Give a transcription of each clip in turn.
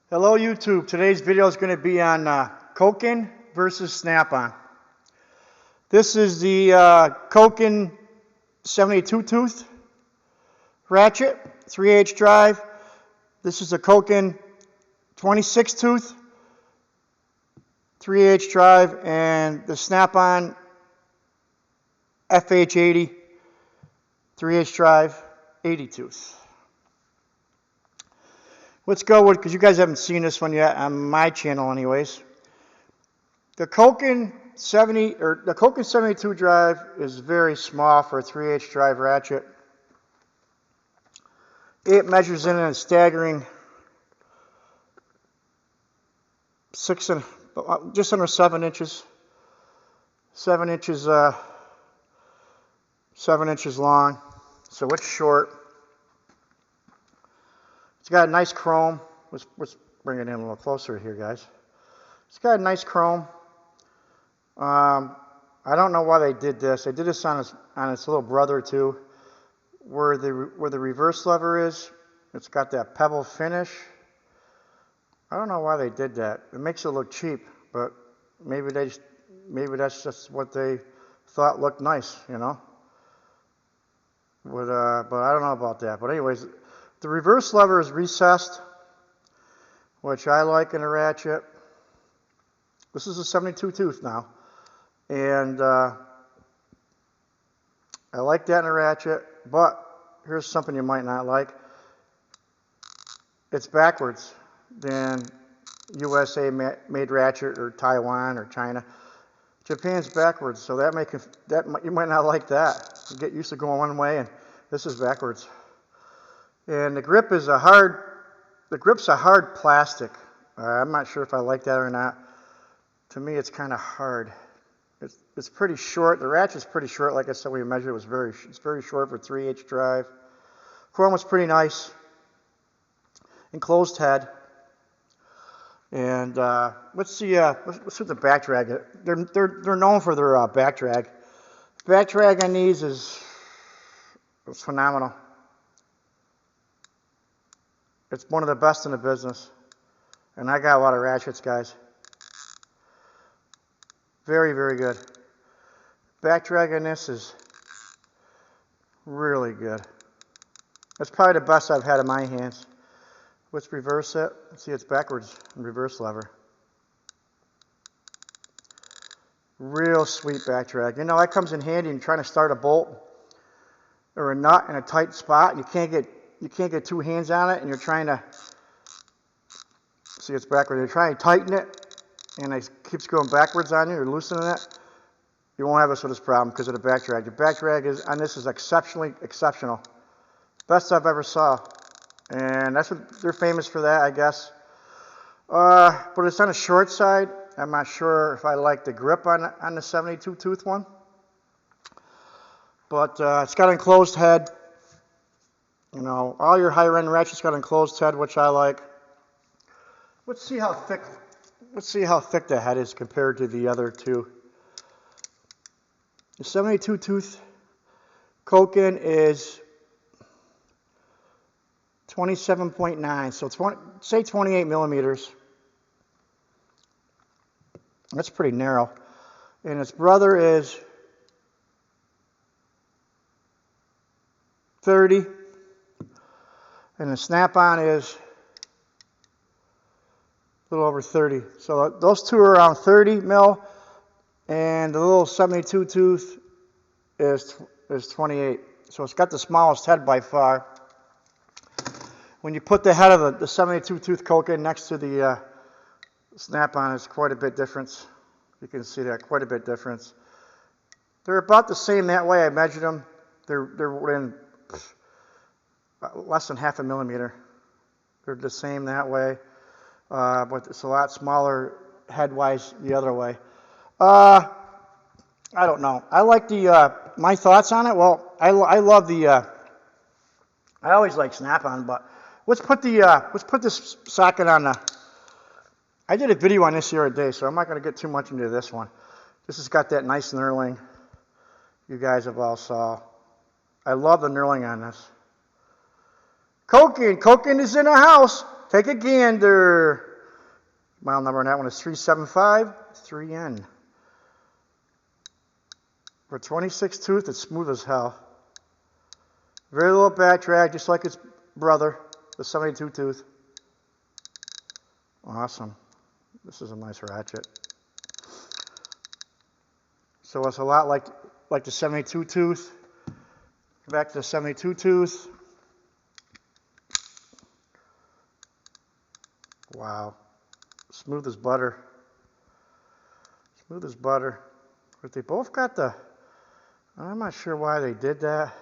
Hello YouTube. Today's video is going to be on koken versus snap-on. This is the koken 72 tooth ratchet, 3/8 drive. This is a koken 26 tooth, 3/8 drive, and the snap-on FH80, 3/8 drive, 80 tooth. Let's go with, because you guys haven't seen this one yet on my channel anyways. The koken 72 drive is very small for a 3/8 drive ratchet. It measures in a staggering just under 7 inches. 7 inches, 7 inches long. So it's short. It's got a nice chrome. Let's bring it in a little closer here, guys. It's got a nice chrome. I don't know why they did this. They did this on its little brother too. Where the reverse lever is, it's got that pebble finish. I don't know why they did that. It makes it look cheap, but maybe that's just what they thought looked nice, you know. But I don't know about that. But anyways. The reverse lever is recessed, which I like in a ratchet. This is a 72 tooth now, and I like that in a ratchet, but here's something you might not like. It's backwards than USA made ratchet or Taiwan or China. Japan's backwards, so you might not like that. You get used to going one way, and this is backwards. And the grip's a hard plastic. I'm not sure if I like that or not. To me, it's kind of hard. It's pretty short. The ratchet's pretty short. Like I said, we measured it's very short for 3/8 drive. Chrome was pretty nice. Enclosed head. And let's see the back drag. They're known for their back drag. Back drag on these is phenomenal. It's one of the best in the business. And I got a lot of ratchets, guys. Very, very good. Back drag on this is really good. That's probably the best I've had in my hands. Let's reverse it. See, it's backwards in reverse lever. Real sweet back drag. You know, that comes in handy when you're trying to start a bolt or a nut in a tight spot and you can't get two hands on it, and you're trying to see it's backwards. You're trying to tighten it, and it keeps going backwards on you. You're loosening it. You won't have this problem because of the back drag. The back drag on this is exceptional. Best I've ever saw, and that's what they're famous for. That, I guess. But it's on the short side. I'm not sure if I like the grip on the 72 tooth one, but it's got an enclosed head. You know, all your higher end ratchets got an enclosed head, which I like. Let's see how thick the head is compared to the other two. The 72 tooth koken is 27.9, so say 28 millimeters. That's pretty narrow. And its brother is 30. And the snap-on is a little over 30. So those two are around 30 mil, and the little 72 tooth is 28. So it's got the smallest head by far. When you put the head of the 72 tooth koken next to the snap-on, it's quite a bit difference. You can see that, quite a bit difference. They're about the same that way. I measured them. They're within less than half a millimeter. They're the same that way, but it's a lot smaller head-wise the other way. I don't know. I like my thoughts on it. Well, I love I always like snap-on, but let's put this socket on I did a video on this the other day, so I'm not going to get too much into this one. This has got that nice knurling you guys have all saw. I love the knurling on this. Koken is in the house. Take a gander. Mile number on that one is 375 3N. For 26 tooth, it's smooth as hell. Very little back drag, just like its brother, the 72 tooth. Awesome. This is a nice ratchet. So it's a lot like the 72 tooth. Back to the 72 tooth. Wow. Smooth as butter. Smooth as butter. But they both got the, I'm not sure why they did that.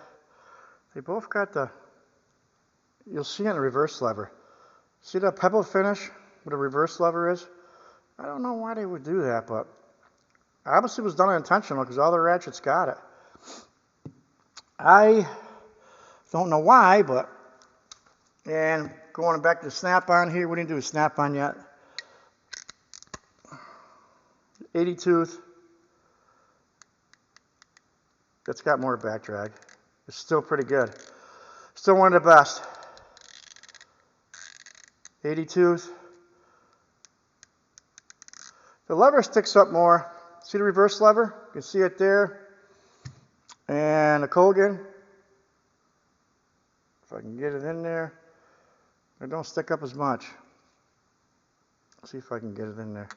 They both got the, you'll see on the reverse lever. See that pebble finish, what a reverse lever is? I don't know why they would do that, but obviously it was done intentional because all the ratchets got it. I don't know why, but, and going back to the snap-on here, we didn't do a snap-on yet. 80 tooth. That's got more back drag. It's still pretty good. Still one of the best. 80 tooth. The lever sticks up more. See the reverse lever? You can see it there. And the koken. If I can get it in there. It don't stick up as much. Let's see if I can get it in there.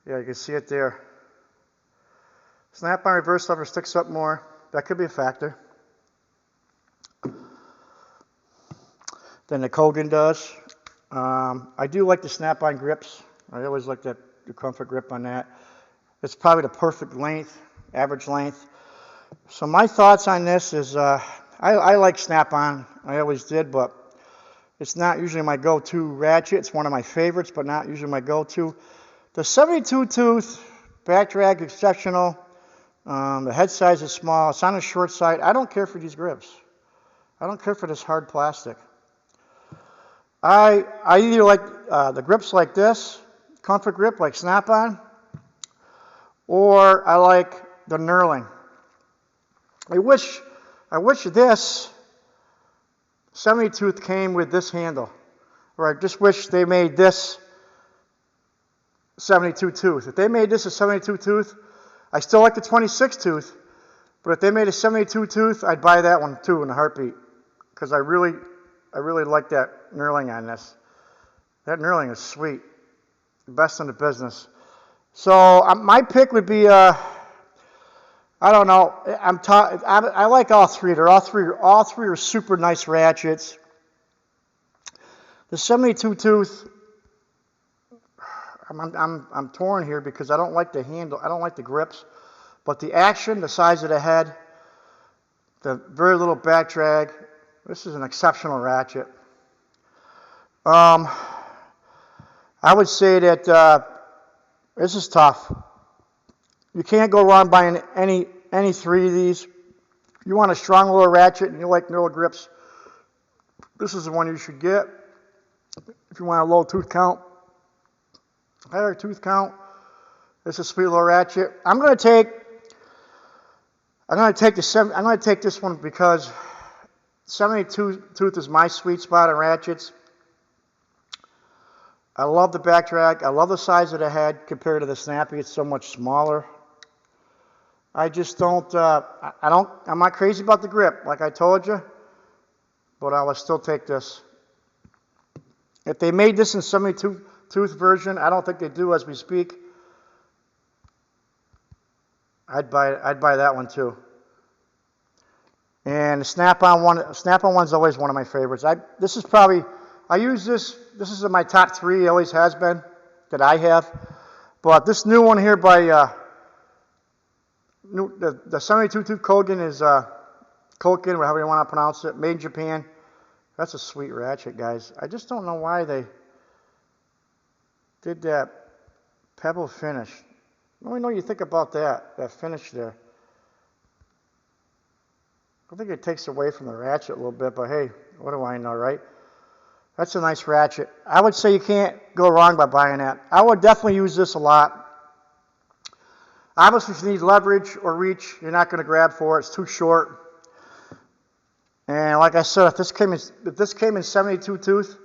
Yeah, you can see it there. Snap-on reverse lever sticks up more. That could be a factor. Than the koken does. I do like the snap-on grips. I always like the comfort grip on that. It's probably the perfect length, average length. So my thoughts on this is, I like snap-on. I always did, but it's not usually my go-to ratchet. It's one of my favorites, but not usually my go-to. The 72 tooth, back drag exceptional. The head size is small. It's on the short side. I don't care for these grips. I don't care for this hard plastic. I either like the grips like this, comfort grip like snap-on, or I like the knurling. I wish this 70 tooth came with this handle, or I just wish they made this 72 tooth. If they made this a 72 tooth, I still like the 26 tooth, but if they made a 72 tooth, I'd buy that one too in a heartbeat, because I really like that knurling on this. That knurling is sweet. Best in the business. So my pick would be, I don't know. I like all three. All three are super nice ratchets. The 72 tooth, I'm torn here because I don't like the handle. I don't like the grips. But the action, the size of the head, the very little back drag, this is an exceptional ratchet. I would say that this is tough. You can't go wrong buying any three of these. You want a strong little ratchet and you like little grips, this is the one you should get. If you want a low tooth count, higher tooth count, this is a sweet little ratchet. I'm going to take this one because 72 tooth is my sweet spot on ratchets. I love the back drag. I love the size of the head compared to the Snappy. It's so much smaller. I just don't, I'm not crazy about the grip, like I told you, but I will still take this. If they made this in 72 tooth version, I don't think they do as we speak, I'd buy that one too. And the Snap-on one's always one of my favorites. I use this is in my top three, always has been, that I have. But this new one here by, the 72 tooth koken is, koken, however you want to pronounce it, made in Japan. That's a sweet ratchet, guys. I just don't know why they did that pebble finish. Let me know what you think about that finish there. I think it takes away from the ratchet a little bit, but hey, what do I know, right? That's a nice ratchet. I would say you can't go wrong by buying that. I would definitely use this a lot. Obviously, if you need leverage or reach, you're not going to grab for it. It's too short. And like I said, if this came in 72 tooth,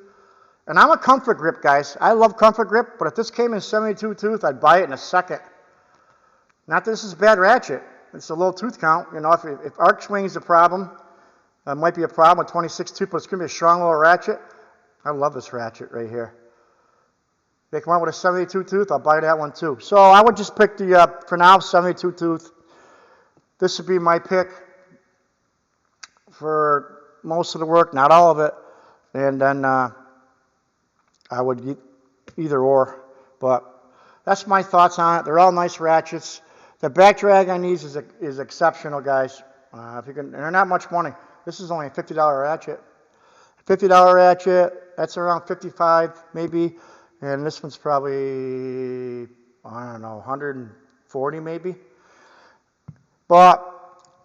and I'm a comfort grip, guys. I love comfort grip, but if this came in 72 tooth, I'd buy it in a second. Not that this is a bad ratchet. It's a low tooth count. You know, if arc swing is a problem, it might be a problem with 26 tooth, but it's going to be a strong little ratchet. I love this ratchet right here. They come out with a 72 tooth, I'll buy that one too. So I would just pick the, for now, 72 tooth. This would be my pick for most of the work, not all of it. And then I would get either or. But that's my thoughts on it. They're all nice ratchets. The back drag on these is exceptional, guys. If you can, and they're not much money. This is only a $50 ratchet. $50 ratchet, that's around 55 maybe. And this one's probably, I don't know, 140 maybe. But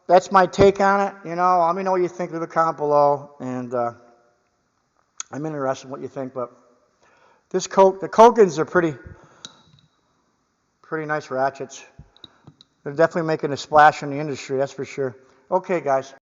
that's my take on it. You know, let me know what you think. Leave a comment below. And I'm interested in what you think. But the Kokens are pretty nice ratchets. They're definitely making a splash in the industry, that's for sure. Okay, guys.